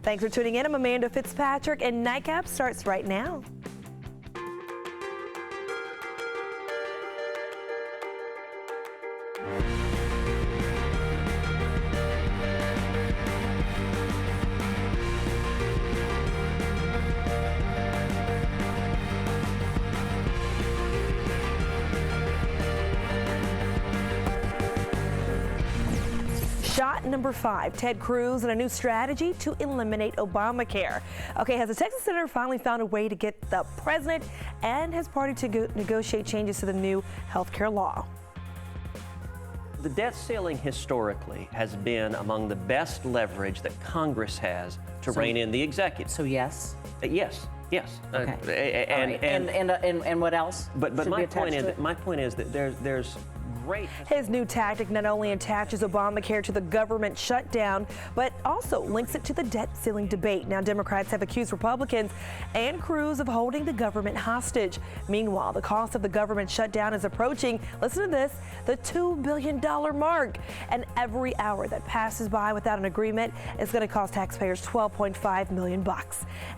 Thanks for tuning in. I'm Amanda Fitzpatrick, and Nightcap starts right now. Shot number 5, Ted Cruz and a new strategy to eliminate Obamacare. Okay, has the Texas senator finally found a way to get the president and his party to negotiate changes to the new health care law? The debt ceiling historically has been among the best leverage that Congress has to rein in the executive. So yes? Yes. Okay. And what else? But my point is that there's great. His new tactic not only attaches Obamacare to the government shutdown, but also links it to the debt ceiling debate. Now, Democrats have accused Republicans and Cruz of holding the government hostage. Meanwhile, the cost of the government shutdown is approaching, listen to this, the $2 billion mark. And every hour that passes by without an agreement is going to cost taxpayers $12.5 million.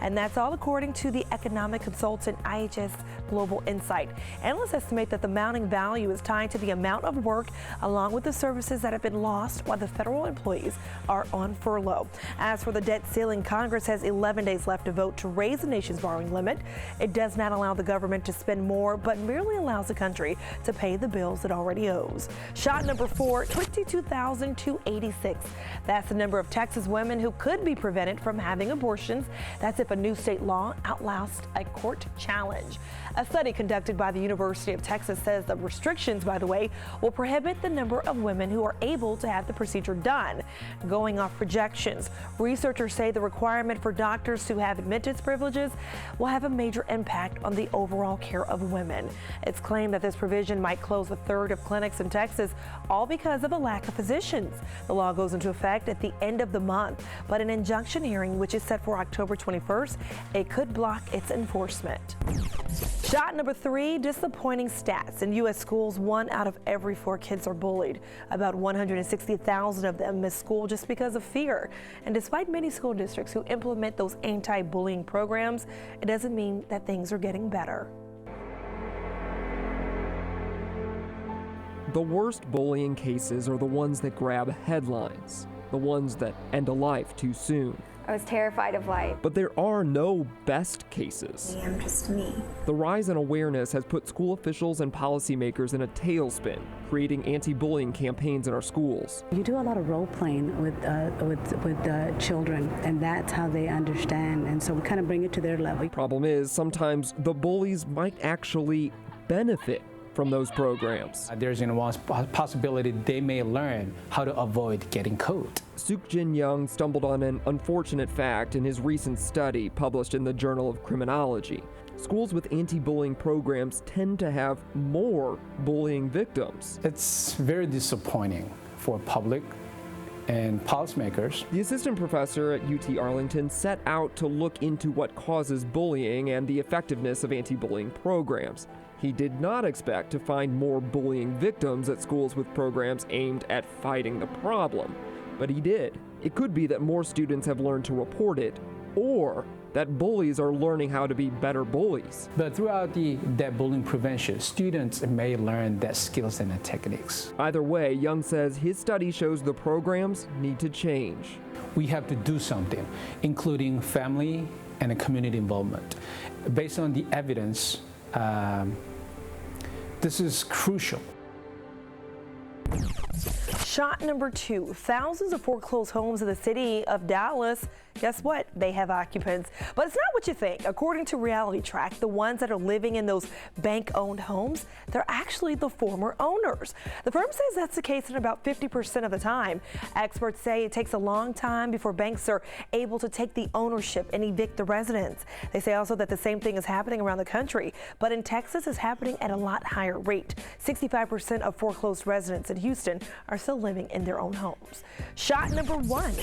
And that's all according to the economic consultant IHS Global Insight. Analysts estimate that the mounting value is tied to the amount of work along with the services that have been lost while the federal employees are on furlough. As for the debt ceiling, Congress has 11 days left to vote to raise the nation's borrowing limit. It does not allow the government to spend more, but merely allows the country to pay the bills it already owes. Shot number 4, 22,286. That's the number of Texas women who could be prevented from having abortions. That's if a new state law outlasts a court challenge. A study conducted by the University of Texas says the restrictions, by the way, will prohibit the number of women who are able to have the procedure done. Going off projections, researchers say the requirement for doctors to have admittance privileges will have a major impact on the overall care of women. It's claimed that this provision might close a third of clinics in Texas, all because of a lack of physicians. The law goes into effect at the end of the month, but an injunction hearing, which is set for October 21st, it could block its enforcement. Shot number 3, disappointing stats. In U.S. schools, 1 out of every 4 kids are bullied. About 160,000 of them miss school just because of fear. And despite many school districts who implement those anti-bullying programs, it doesn't mean that things are getting better. The worst bullying cases are the ones that grab headlines, the ones that end a life too soon. I was terrified of life. But there are no best cases. I'm just me. The rise in awareness has put school officials and policymakers in a tailspin, creating anti-bullying campaigns in our schools. You do a lot of role playing with children, and that's how they understand, and so we kind of bring it to their level. Problem is, sometimes the bullies might actually benefit from those programs. There's one possibility they may learn how to avoid getting caught. Suk-Jin Young stumbled on an unfortunate fact in his recent study published in the Journal of Criminology. Schools with anti-bullying programs tend to have more bullying victims. It's very disappointing for public and policymakers. The assistant professor at UT Arlington set out to look into what causes bullying and the effectiveness of anti-bullying programs. He did not expect to find more bullying victims at schools with programs aimed at fighting the problem, but he did. It could be that more students have learned to report it, or that bullies are learning how to be better bullies. But throughout that bullying prevention, students may learn that skills and the techniques. Either way, Young says his study shows the programs need to change. We have to do something, including family and community involvement. Based on the evidence, this is crucial. Shot number 2, thousands of foreclosed homes in the city of Dallas. Guess what? They have occupants. But it's not what you think. According to Reality Track, the ones that are living in those bank-owned homes, they're actually the former owners. The firm says that's the case in about 50% of the time. Experts say it takes a long time before banks are able to take the ownership and evict the residents. They say also that the same thing is happening around the country, but in Texas it's happening at a lot higher rate. 65% of foreclosed residents in Houston are still living in their own homes. Shot number 1.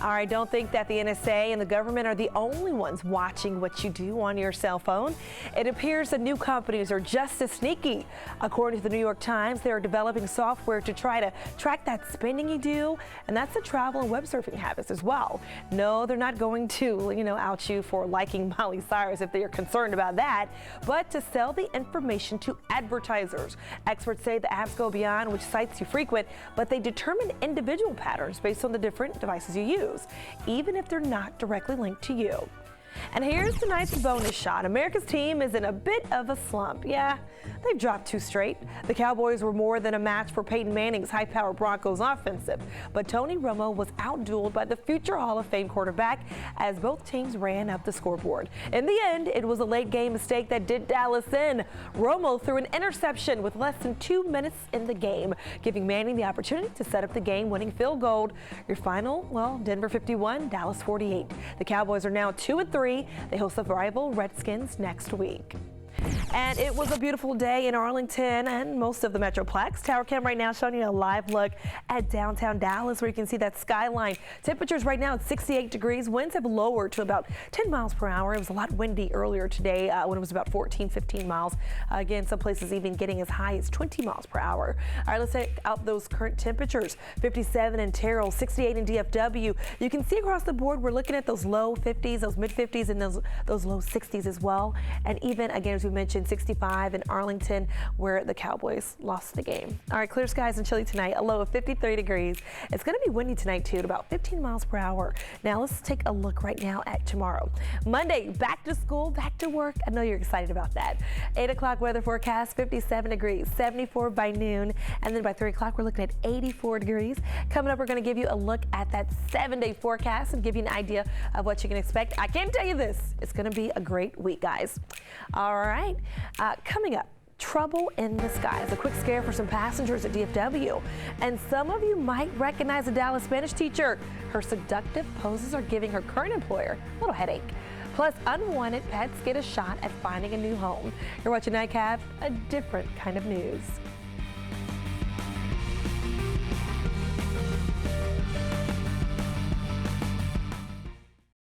All right, don't think that the NSA and the government are the only ones watching what you do on your cell phone. It appears that new companies are just as sneaky. According to the New York Times, they are developing software to try to track that spending you do, and that's the travel and web surfing habits as well. No, they're not going to, out you for liking Miley Cyrus if they are concerned about that, but to sell the information to advertisers. Experts say the apps go beyond which sites you frequent, but they determine individual patterns based on the different devices you use, even if they're not directly linked to you. And here's tonight's bonus shot. America's team is in a bit of a slump. Yeah, they've dropped 2 straight. The Cowboys were more than a match for Peyton Manning's high-powered Broncos offensive, but Tony Romo was outdueled by the future Hall of Fame quarterback as both teams ran up the scoreboard. In the end, it was a late-game mistake that did Dallas in. Romo threw an interception with less than 2 minutes in the game, giving Manning the opportunity to set up the game-winning field goal. Your final, well, Denver 51, Dallas 48. The Cowboys are now 2-3. They host the rival Redskins next week. And it was a beautiful day in Arlington and most of the Metroplex. Tower Cam right now showing you a live look at downtown Dallas where you can see that skyline. Temperatures right now at 68 degrees. Winds have lowered to about 10 miles per hour. It was a lot windy earlier today when it was about 14, 15 miles. Again, some places even getting as high as 20 miles per hour. All right, let's check out those current temperatures. 57 in Terrell, 68 in DFW. You can see across the board we're looking at those low 50s, those mid 50s, and those low 60s as well. And even, again, as we mentioned, 65 in Arlington where the Cowboys lost the game. All right, clear skies and chilly tonight, a low of 53 degrees. It's going to be windy tonight too at about 15 miles per hour. Now let's take a look right now at tomorrow. Monday, back to school, back to work. I know you're excited about that. 8 o'clock weather forecast, 57 degrees, 74 by noon. And then by 3 o'clock, we're looking at 84 degrees. Coming up, we're going to give you a look at that 7-day forecast and give you an idea of what you can expect. I can tell you this, it's going to be a great week, guys. All right. Coming up, trouble in the skies. A quick scare for some passengers at DFW. And some of you might recognize a Dallas Spanish teacher. Her seductive poses are giving her current employer a little headache. Plus, unwanted pets get a shot at finding a new home. You're watching Nightcap, a different kind of news.